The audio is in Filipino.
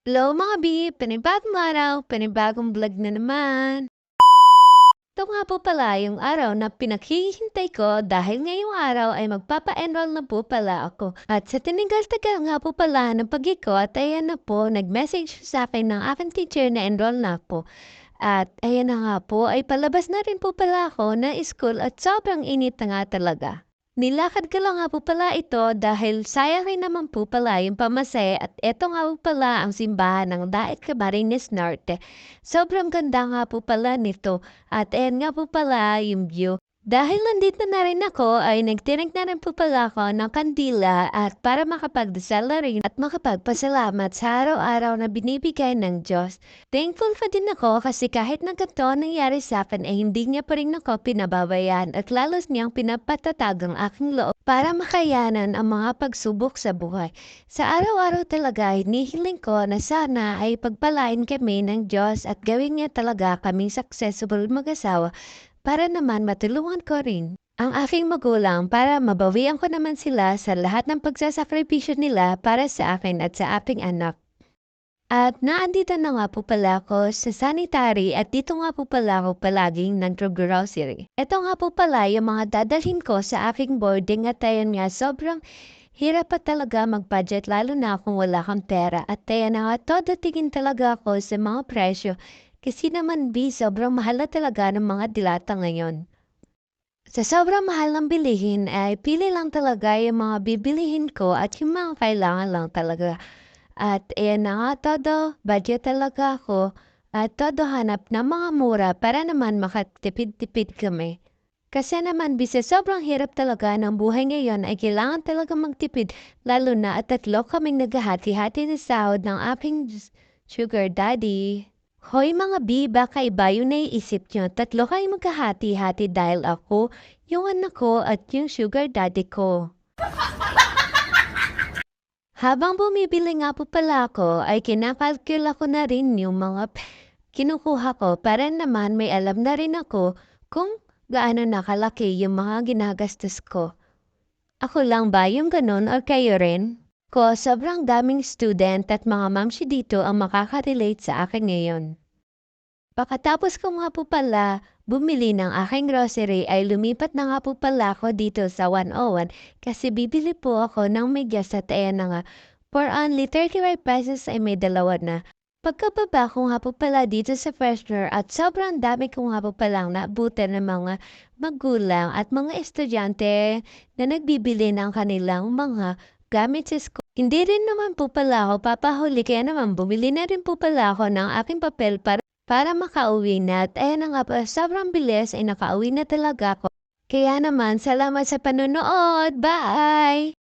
Hello mga B! Panibagong araw, panibagong vlog na naman. Ito nga po pala yung araw na pinaghihintay ko dahil ngayong araw ay magpapa-enroll na po pala ako. At sa tinigal-tagal nga po pala ng pag-ikot, ayan na po, nag-message sa akin ng aking teacher na enroll na ako. At ayan na nga po, ay palabas na rin po pala ako na school at sobrang init na nga talaga. Nilakad ko lang nga po pala ito dahil sayang rin naman po pala yung pamasahe at eto nga po pala ang simbahan ng Daet Camarines Norte. Sobrang ganda nga po pala nito at ayan nga po pala yung view. Dahil nandito na rin ako ay nagtinig na rin po pala ako ng kandila at para makapagdasal na rin at makapagpasalamat sa araw-araw na binibigay ng Diyos. Thankful pa din ako kasi kahit na ganito nangyari sa akin ay hindi niya pa rin ako pinababayaan at lalos niyang pinapatatag ang aking loob para makayanan ang mga pagsubok sa buhay. Sa araw-araw talaga hinihiling ko na sana ay pagpalain kami ng Diyos at gawin niya talaga kaming successful mag-asawa para naman matulungan ko rin ang aking magulang para mabawian ko naman sila sa lahat ng pagsasakripisyo nila para sa akin at sa aking anak. At naandito na nga po pala ako sa sanitary at dito nga po pala ako palaging nag-grocery. Ito nga po pala yung mga dadalhin ko sa aking boarding at ayan nga sobrang hirap pa talaga mag-budget lalo na kung wala kang pera. At ayan na nga todo tingin talaga ako sa mga presyo kasi naman sobrang mahal na talaga ng mga dilata ngayon. Sa sobrang mahal ng bilihin ay pili lang talaga yung mga bibilihin ko at yung mga kailangan lang talaga. At ayan na nga todo, budget talaga ako at todo hanap ng mga mura para naman makatipid-tipid kami. Kasi naman bisa sobrang hirap talaga ng buhay ngayon ay kailangan talaga magtipid lalo na at tatlo kaming naghahati-hati na sahod ng aking sugar daddy. Hoy mga B, baka iba yung naiisip nyo. Tatlo kayo magkahati-hati dahil ako, yung anak ko at yung sugar daddy ko. Habang bumibili nga po pala ako, ay kinakalkula ko na rin yung mga kinukuha ko para naman may alam na rin ako kung gaano nakalaki yung mga ginagastos ko. Ako lang ba yung ganun o kayo rin? Sobrang daming student at mga mamsi dito ang makaka-relate sa akin ngayon. Pagkatapos ko nga po pala bumili ng aking grocery ay lumipat na nga po pala ako dito sa 101 kasi bibili po ako ng medyas at ayan na nga. For only 35 pesos ay may dalawa na. Pagkababa ko nga po pala dito sa freshener at sobrang dami ko nga po palang naabutan ng mga magulang at mga estudyante na nagbibili ng kanilang mga gamit sa school. Hindi rin naman po pala ako papahuli kaya naman bumili na rin po pala ako ng aking papel para makauwi na at ayan na nga po, sobrang bilis ay nakauwi na talaga ako. Kaya naman, salamat sa panonood. Bye!